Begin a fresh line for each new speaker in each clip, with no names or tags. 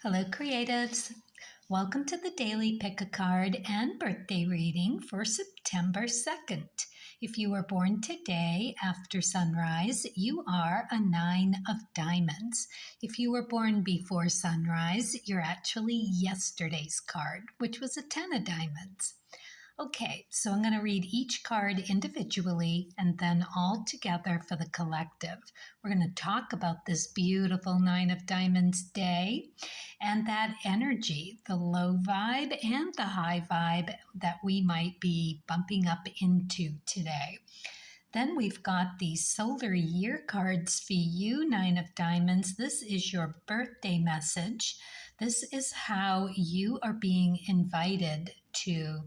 Hello, creatives. Welcome to the daily pick a card and birthday reading for September 2nd. If you were born today after sunrise, you are a 9 of diamonds. If you were born before sunrise, you're actually yesterday's card, which was a 10 of diamonds. Okay, so I'm going to read each card individually and then all together for the collective. We're going to talk about this beautiful 9 of diamonds day and that energy, the low vibe and the high vibe that we might be bumping up into today. Then we've got the solar year cards for you, 9 of diamonds. This is your birthday message. This is how you are being invited to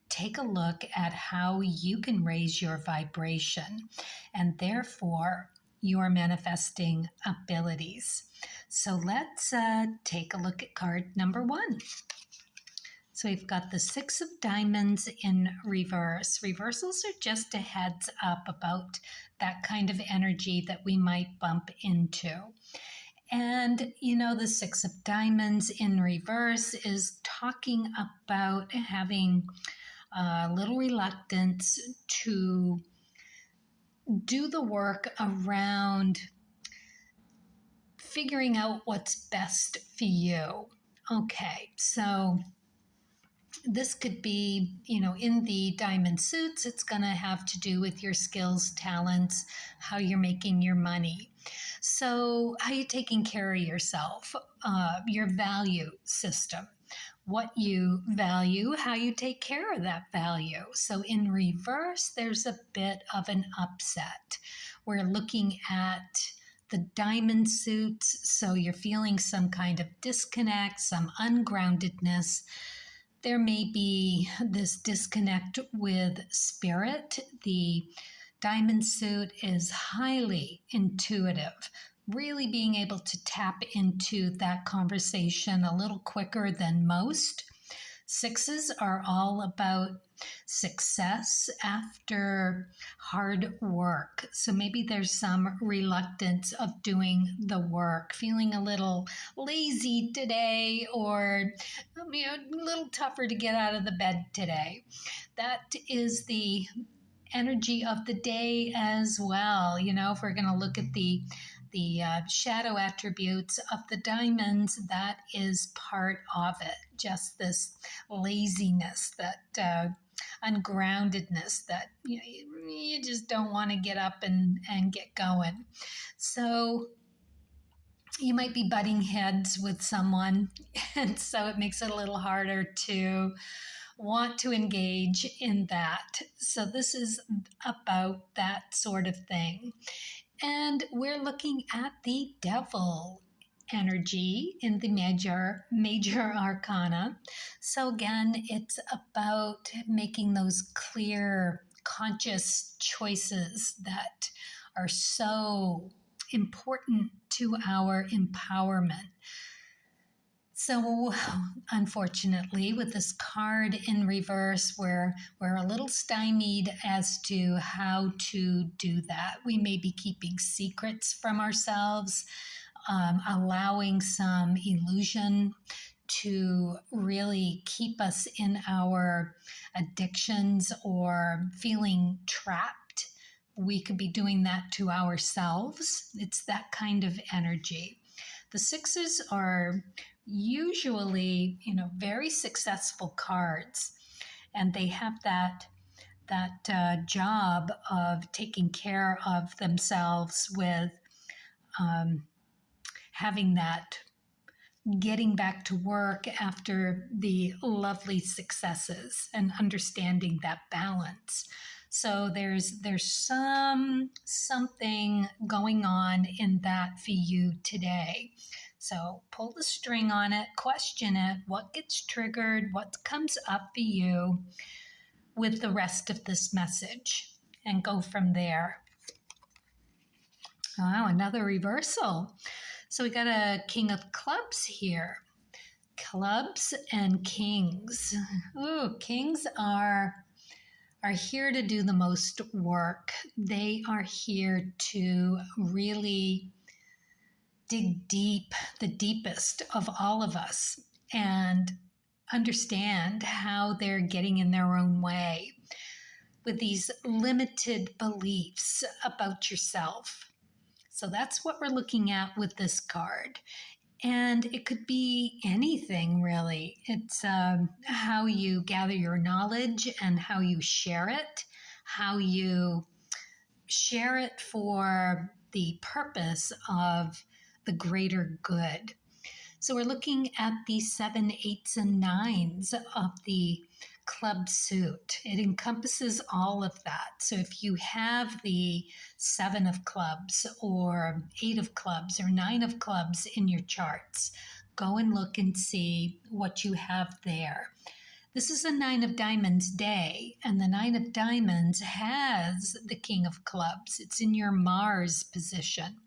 take a look at how you can raise your vibration and therefore your manifesting abilities. So let's take a look at card number 1. So we've got the 6 of diamonds in reverse. Reversals are just a heads up about that kind of energy that we might bump into. And, the 6 of diamonds in reverse is talking about having a little reluctance to do the work around figuring out what's best for you. Okay, so this could be, in the diamond suits, it's going to have to do with your skills, talents, how you're making your money. So how you're taking care of yourself, your value system, what you value, how you take care of that value. So in reverse, there's a bit of an upset. We're looking at the diamond suits, so you're feeling some kind of disconnect, some ungroundedness. There may be this disconnect with spirit. The diamond suit is highly intuitive, really being able to tap into that conversation a little quicker than most. 6s are all about success after hard work. So maybe there's some reluctance of doing the work, feeling a little lazy today or a little tougher to get out of the bed today. That is the energy of the day as well. If we're going to look at the shadow attributes of the diamonds, that is part of it. Just this laziness, that ungroundedness, that you just don't want to get up and get going. So you might be butting heads with someone, and so it makes it a little harder to want to engage in that. So this is about that sort of thing. And we're looking at the devil energy in the major arcana. So again, it's about making those clear, conscious choices that are so important to our empowerment. So unfortunately, with this card in reverse, we're a little stymied as to how to do that. We may be keeping secrets from ourselves, allowing some illusion to really keep us in our addictions or feeling trapped. We could be doing that to ourselves. It's that kind of energy. The 6s are usually, very successful cards, and they have that job of taking care of themselves with having that getting back to work after the lovely successes and understanding that balance. So there's something going on in that for you today. So pull the string on it, question it, what gets triggered, what comes up for you with the rest of this message, and go from there. Wow, another reversal. So we got a King of Clubs here. Clubs and Kings. Ooh, Kings are here to do the most work. They are here to really dig deep, the deepest of all of us, and understand how they're getting in their own way with these limited beliefs about yourself. So that's what we're looking at with this card. And it could be anything, really. It's how you gather your knowledge and how you share it, how you share it for the purpose of the greater good. So we're looking at the 7, 8s, and 9s of the club suit. It encompasses all of that. So if you have the 7 of clubs or 8 of clubs or 9 of clubs in your charts, go and look and see what you have there. This is a 9 of diamonds day, and the 9 of diamonds has the King of clubs. It's in your Mars position.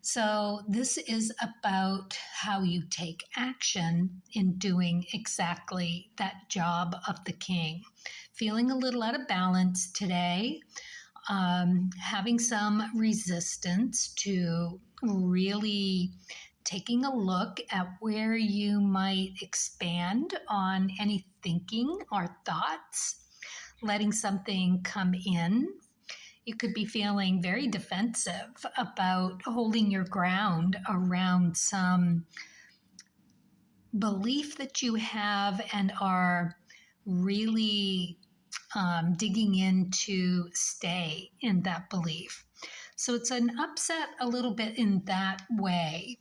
So this is about how you take action in doing exactly that job of the king. Feeling a little out of balance today, having some resistance to really taking a look at where you might expand on any thinking or thoughts, letting something come in. You could be feeling very defensive about holding your ground around some belief that you have and are really digging in to stay in that belief. So it's an upset a little bit in that way.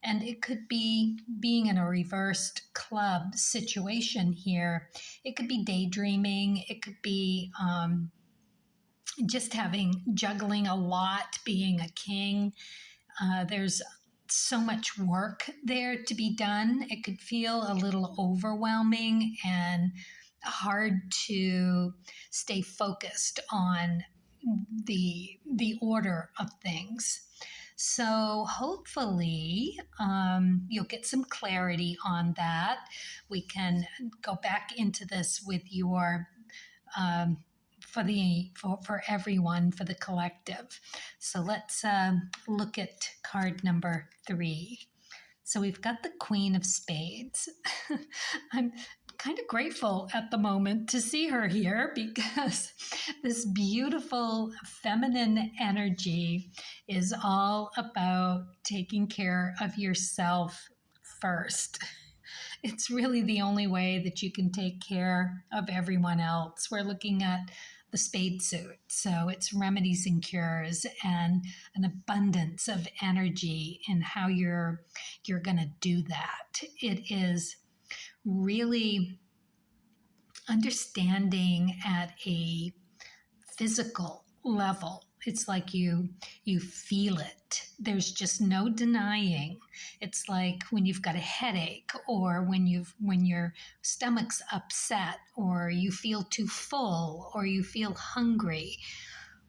And it could be being in a reversed club situation here. It could be daydreaming. It could be just juggling a lot, being a king. There's so much work there to be done. It could feel a little overwhelming and hard to stay focused on the order of things. So hopefully you'll get some clarity on that. We can go back into this with your for everyone, for the collective. So let's look at card number 3. So we've got the Queen of Spades. I'm kind of grateful at the moment to see her here because this beautiful feminine energy is all about taking care of yourself first. It's really the only way that you can take care of everyone else. We're looking at the spade suit. So it's remedies and cures and an abundance of energy in how you're going to do that. It is really understanding at a physical level. It's like you feel it. There's just no denying. It's like when you've got a headache or when your stomach's upset or you feel too full or you feel hungry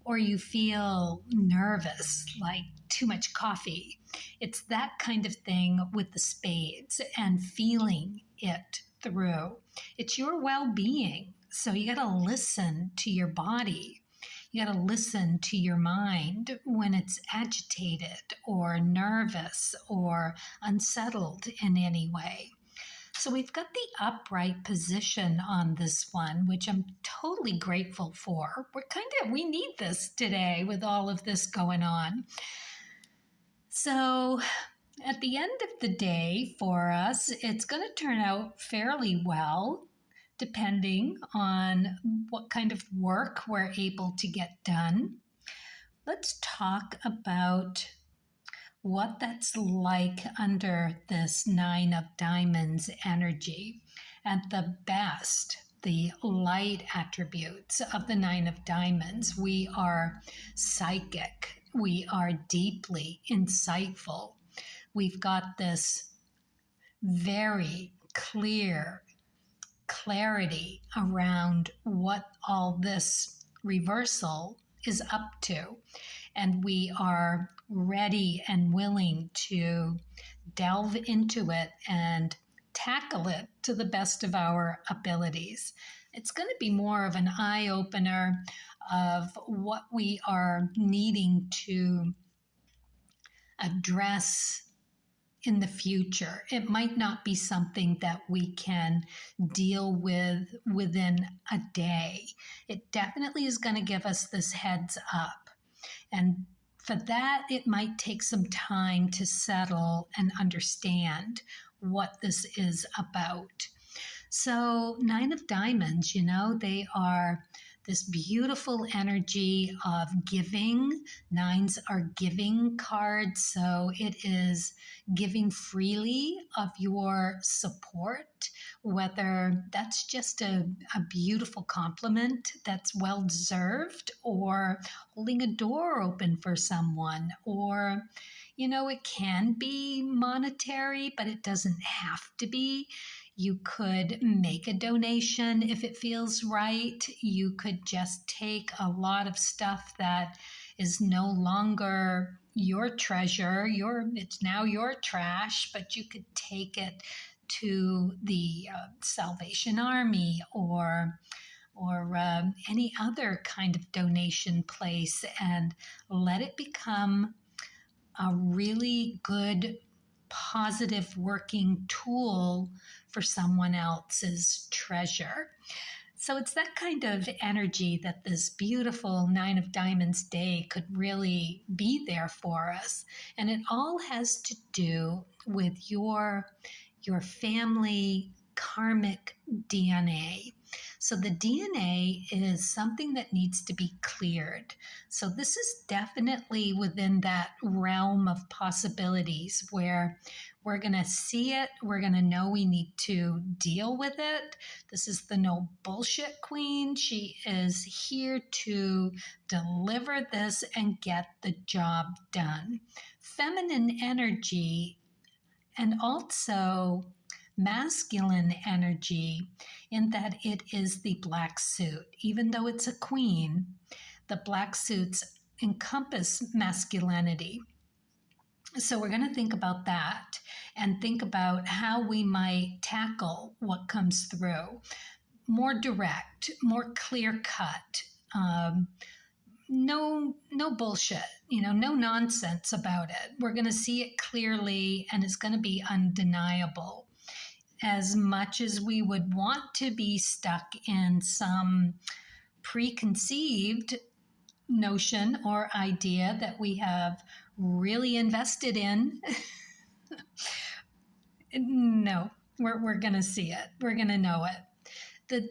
or you feel nervous, like too much coffee. It's that kind of thing with the spades and feeling it through. It's your well-being. So you got to listen to your body. You got to listen to your mind when it's agitated or nervous or unsettled in any way. So we've got the upright position on this one, which I'm totally grateful for. We need this today with all of this going on. So at the end of the day for us, it's going to turn out fairly well, depending on what kind of work we're able to get done. Let's talk about what that's like under this 9 of diamonds energy. At the best, the light attributes of the 9 of diamonds, we are psychic. We are deeply insightful. We've got this very clear clarity around what all this reversal is up to. And we are ready and willing to delve into it and tackle it to the best of our abilities. It's going to be more of an eye-opener of what we are needing to address in the future. It might not be something that we can deal with within a day. It definitely is going to give us this heads up. And for that, it might take some time to settle and understand what this is about. So, Nine of Diamonds, they are this beautiful energy of giving. Nines are giving cards, so it is giving freely of your support, whether that's just a beautiful compliment that's well deserved, or holding a door open for someone, or it can be monetary, but it doesn't have to be. You could make a donation if it feels right. You could just take a lot of stuff that is no longer your treasure. It's now your trash, but you could take it to the Salvation Army or any other kind of donation place and let it become a really good, positive working tool for someone else's treasure. So it's that kind of energy that this beautiful Nine of Diamonds day could really be there for us. And it all has to do with your family karmic DNA. So the DNA is something that needs to be cleared. So this is definitely within that realm of possibilities where we're going to see it. We're going to know we need to deal with it. This is the no bullshit queen. She is here to deliver this and get the job done. Feminine energy and also masculine energy in that it is the black suit. Even though it's a queen, the black suits encompass masculinity. So we're going to think about that and think about how we might tackle what comes through. More direct, more clear cut. No bullshit, no nonsense about it. We're going to see it clearly and it's going to be undeniable. As much as we would want to be stuck in some preconceived notion or idea that we have really invested in, no, we're going to see it. We're going to know it.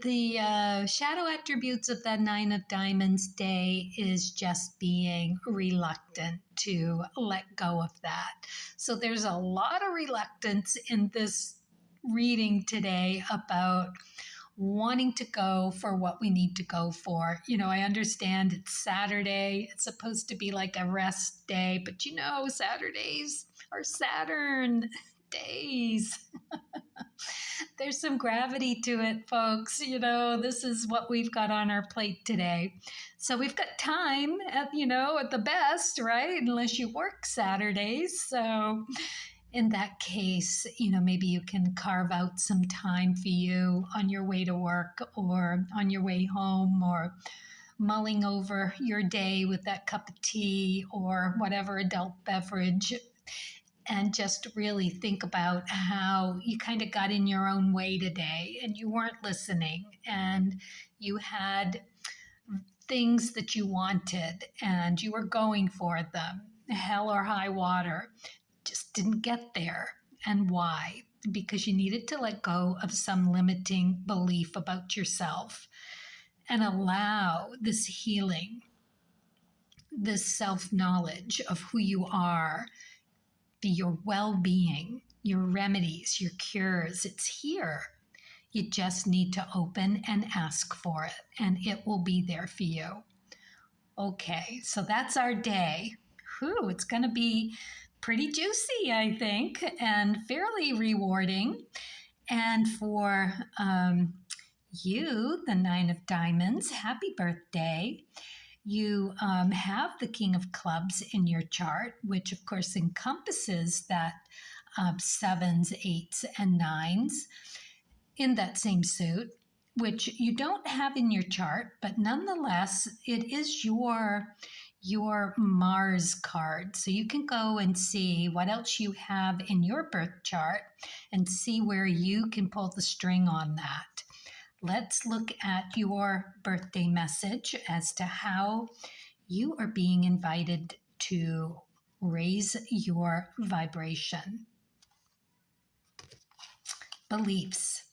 The shadow attributes of that Nine of Diamonds day is just being reluctant to let go of that. So there's a lot of reluctance in this reading today about wanting to go for what we need to go for. I understand it's Saturday. It's supposed to be like a rest day, but Saturdays are Saturn days. There's some gravity to it, folks. This is what we've got on our plate today. So we've got time at the best, right? Unless you work Saturdays. So in that case, maybe you can carve out some time for you on your way to work or on your way home, or mulling over your day with that cup of tea or whatever adult beverage, and just really think about how you kind of got in your own way today and you weren't listening and you had things that you wanted and you were going for them, hell or high water, just didn't get there. And why? Because you needed to let go of some limiting belief about yourself and allow this healing, this self-knowledge of who you are, your well-being, your remedies, your cures. It's here. You just need to open and ask for it, and it will be there for you. Okay, so that's our day. Whew, it's going to be pretty juicy, I think, and fairly rewarding. And for you, the Nine of Diamonds, happy birthday. You have the King of Clubs in your chart, which of course encompasses that sevens, eights, and nines in that same suit, which you don't have in your chart, but nonetheless, it is your your Mars card. So you can go and see what else you have in your birth chart and see where you can pull the string on that. Let's look at your birthday message as to how you are being invited to raise your vibration. Beliefs.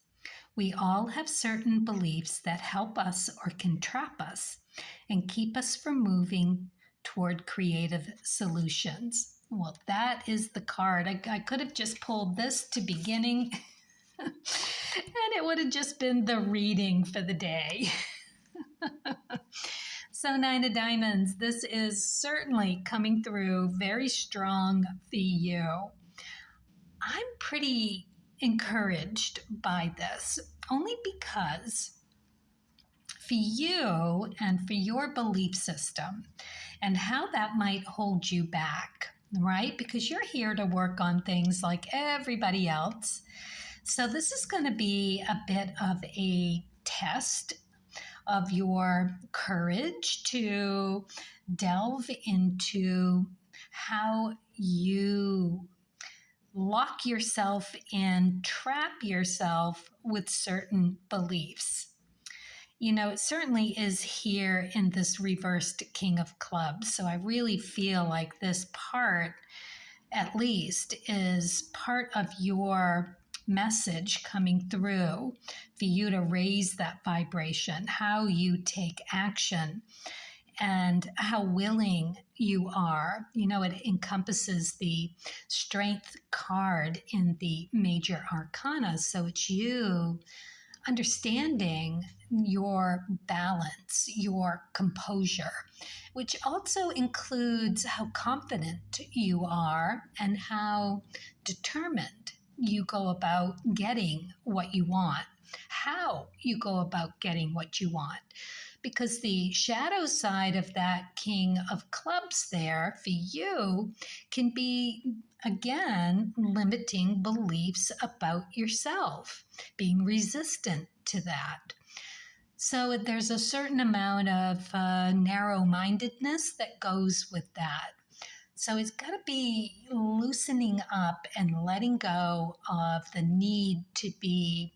We all have certain beliefs that help us or can trap us and keep us from moving toward creative solutions. Well, that is the card. I could have just pulled this to beginning and it would have just been the reading for the day. So 9 of Diamonds, this is certainly coming through very strong for you. I'm pretty encouraged by this, only because for you and for your belief system and how that might hold you back, right? Because you're here to work on things like everybody else. So this is going to be a bit of a test of your courage to delve into how you lock yourself and trap yourself with certain beliefs. You know, it certainly is here in this reversed King of Clubs. So I really feel like this part, at least, is part of your message coming through for you to raise that vibration, how you take action and how willing you are. You know, it encompasses the strength card in the major arcana. So it's you understanding your balance, your composure, which also includes how confident you are and how determined you go about getting what you want, how you go about getting what you want. Because the shadow side of that King of Clubs there for you can be, again, limiting beliefs about yourself, being resistant to that. So there's a certain amount of narrow-mindedness that goes with that. So it's got to be loosening up and letting go of the need to be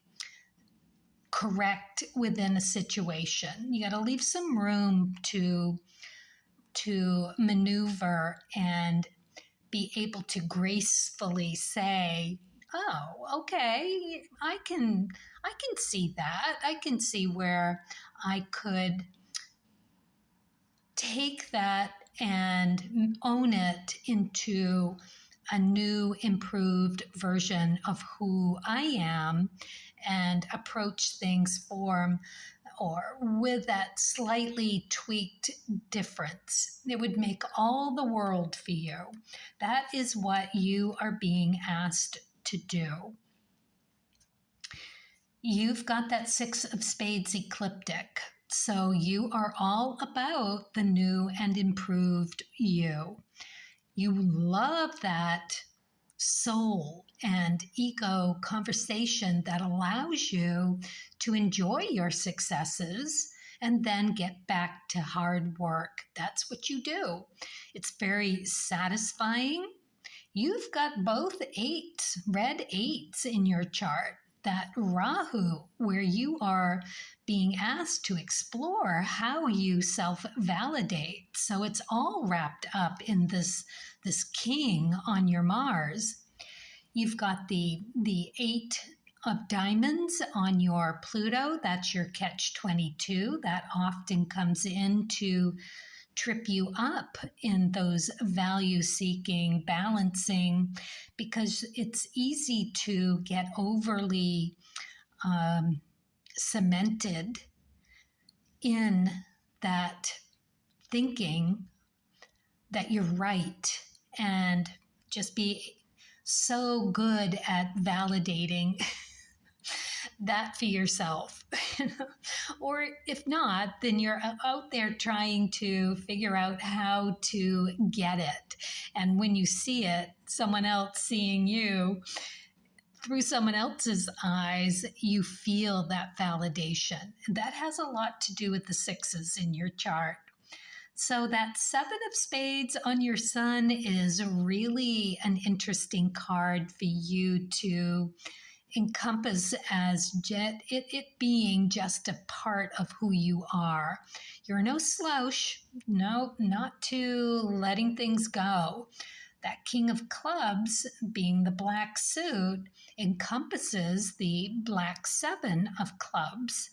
correct within a situation. You got to leave some room to maneuver and be able to gracefully say, "Oh, okay, I can see that. I can see where I could take that and own it into a new, improved version of who I am and approach things with that slightly tweaked difference. It would make all the world for you. That is what you are being asked to do. You've got that 6 of Spades ecliptic. So you are all about the new and improved you. You love that soul and ego conversation that allows you to enjoy your successes and then get back to hard work. That's what you do. It's very satisfying. You've got both 8s, red 8s in your chart. That Rahu, where you are being asked to explore how you self-validate. So it's all wrapped up in this king on your Mars. You've got the 8 of Diamonds on your Pluto. That's your catch-22. That often comes in to trip you up in those value-seeking, balancing, because it's easy to get overly cemented in that thinking that you're right and just be so good at validating that for yourself. Or if not, then you're out there trying to figure out how to get it. And when you see it, someone else seeing you through someone else's eyes, you feel that validation. And that has a lot to do with the 6s in your chart. So that Seven of Spades on your sun is really an interesting card for you to encompass as it being just a part of who you are. You're no slouch, no, not to letting things go. That King of Clubs, being the black suit, encompasses the black Seven of Clubs.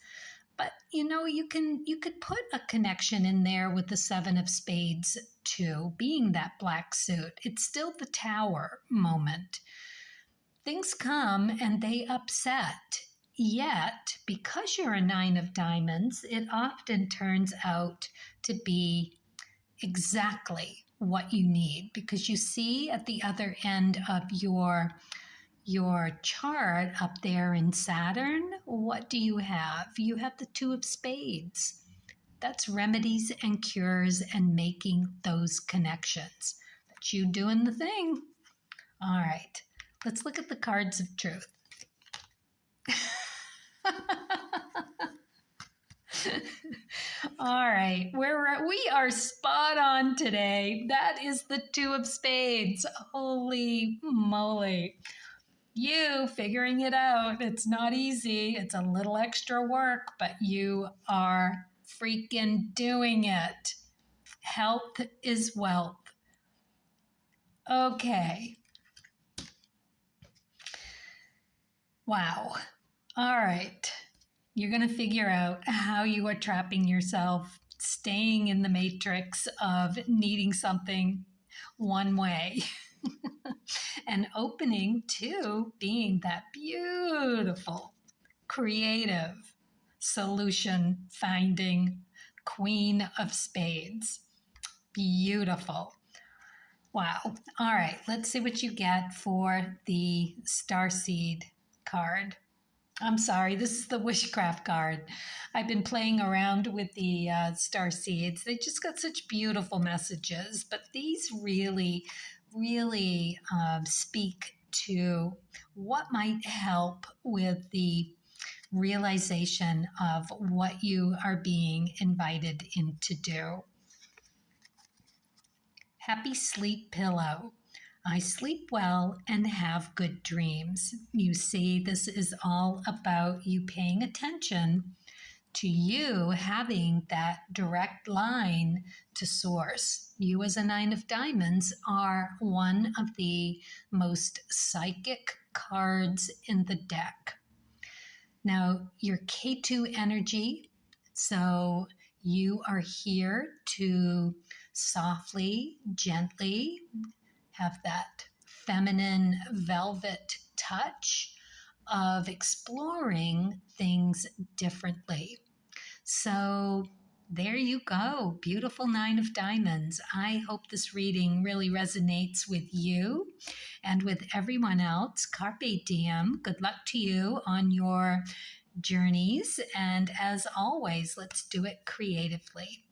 But you could put a connection in there with the Seven of Spades too, being that black suit. It's still the Tower moment. Things come and they upset. Yet, because you're a Nine of Diamonds, it often turns out to be exactly what you need, because you see at the other end of your chart up there in Saturn, what do you have? You have the Two of Spades. That's remedies and cures and making those connections. That's you doing the thing. All right, let's look at the cards of truth. All right, we are spot on today. That is the Two of Spades. Holy moly. You figuring it out. It's not easy. It's a little extra work, but you are freaking doing it. Health is wealth. Okay. Wow. All right. You're going to figure out how you are trapping yourself, staying in the matrix of needing something one way. And opening to being that beautiful, creative, solution finding Queen of Spades. Beautiful. Wow. All right, let's see what you get for the Starseed card. I'm sorry, this is the Wishcraft card. I've been playing around with the star seeds. They just got such beautiful messages, but these really, really speak to what might help with the realization of what you are being invited in to do. Happy Sleep Pillow. I sleep well and have good dreams. You see, this is all about you paying attention to you having that direct line to source. You as a Nine of Diamonds are one of the most psychic cards in the deck. Now, your K2 energy, so you are here to softly, gently have that feminine velvet touch of exploring things differently. So there you go. Beautiful Nine of Diamonds. I hope this reading really resonates with you and with everyone else. Carpe diem. Good luck to you on your journeys. And as always, let's do it creatively.